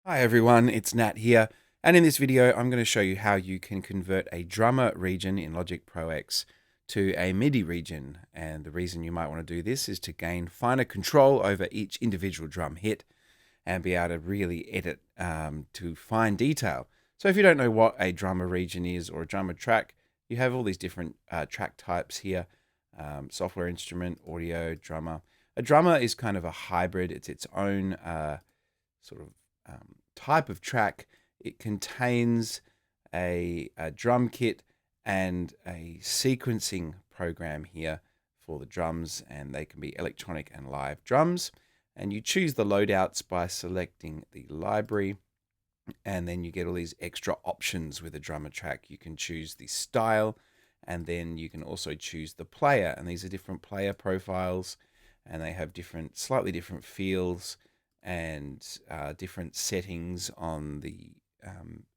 Hi everyone, it's Nat here, and in this video I'm going to show you how you can convert a drummer region in Logic Pro X to a MIDI region. And the reason you might want to do this is to gain finer control over each individual drum hit and be able to really edit to fine detail. So if you don't know what a drummer region is or a drummer track, you have all these different track types here: software instrument, audio, drummer. A drummer is kind of a hybrid. It's its own sort of type of track. It contains a drum kit and a sequencing program here for the drums, and they can be electronic and live drums. And you choose the loadouts by selecting the library, and then you get all these extra options with a drummer track. You can choose the style, and then you can also choose the player, and these are different player profiles, and they have slightly different feels and different settings on the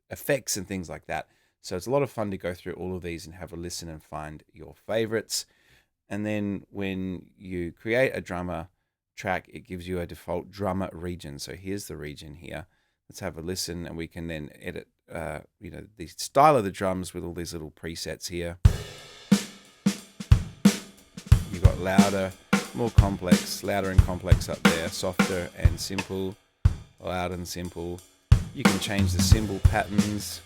effects and things like that. So it's a lot of fun to go through all of these and have a listen and find your favorites. And then when you create a drummer track, it gives you a default drummer region. So here's the region here. Let's have a listen, and we can then edit the style of the drums with all these little presets here. You've got louder, more complex, louder and complex up there, softer and simple, loud and simple. You can change the cymbal patterns.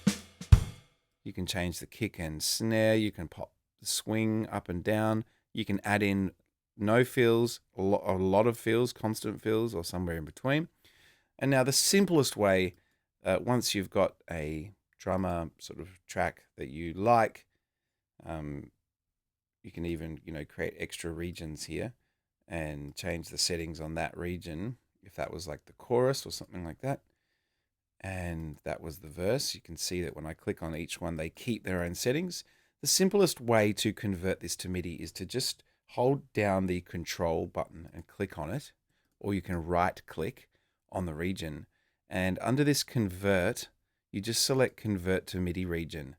You can change the kick and snare. You can pop the swing up and down. You can add in no fills, a lot of fills, constant fills, or somewhere in between. And now the simplest way, once you've got a drummer sort of track that you like, you can even create extra regions here and change the settings on that region. If that was like the chorus or something like that, and that was the verse, you can see that when I click on each one, they keep their own settings. The simplest way to convert this to MIDI is to just hold down the control button and click on it, or you can right click on the region, and under this convert, you just select convert to MIDI region,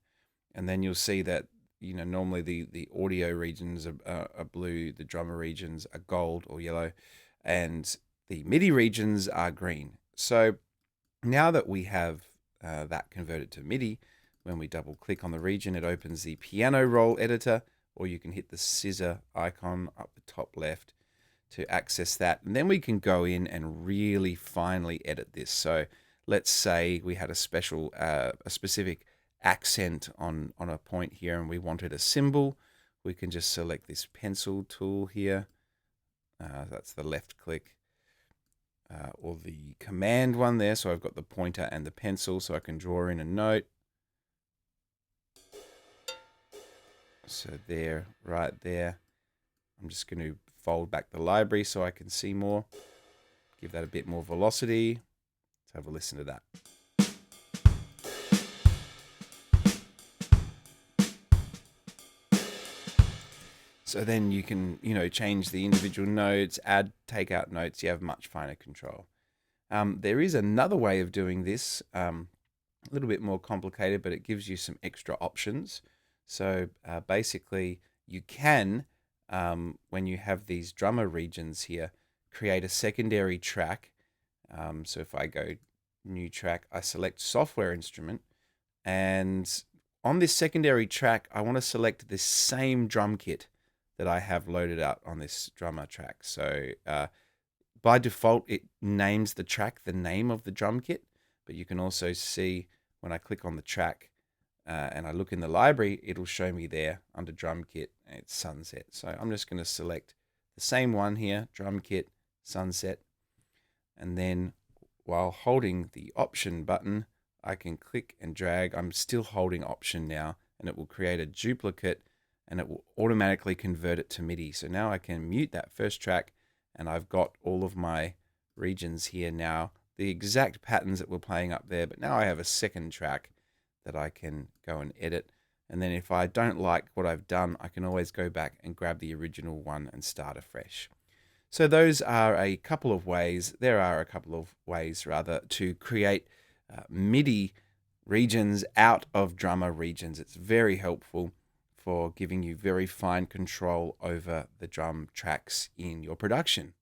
and then you'll see that normally the audio regions are blue, the drummer regions are gold or yellow, and the MIDI regions are green. So now that we have that converted to MIDI, when we double click on the region, it opens the piano roll editor, or you can hit the scissor icon up the top left to access that. And then we can go in and really finely edit this. So let's say we had a specific accent on a point here, and we wanted a symbol. We can just select this pencil tool here. That's the left click, or the command one there. So I've got the pointer and the pencil, so I can draw in a note. So there, right there. I'm just going to fold back the library so I can see more. Give that a bit more velocity. Let's have a listen to that. So then you can, change the individual notes, take out notes. You have much finer control. There is another way of doing this, a little bit more complicated, but it gives you some extra options. So basically, you can, when you have these drummer regions here, create a secondary track. So if I go new track, I select software instrument, and on this secondary track, I want to select this same drum kit that I have loaded out on this drummer track. So by default, it names the track the name of the drum kit, but you can also see when I click on the track and I look in the library, it'll show me there under drum kit, it's Sunset. So I'm just going to select the same one here, drum kit, Sunset, and then while holding the option button, I can click and drag. I'm still holding option now, and it will create a duplicate, and it will automatically convert it to MIDI. So now I can mute that first track, and I've got all of my regions here now, the exact patterns that were playing up there, but now I have a second track that I can go and edit. And then if I don't like what I've done, I can always go back and grab the original one and start afresh. So those are a couple of ways, to create MIDI regions out of drummer regions. It's very helpful for giving you very fine control over the drum tracks in your production.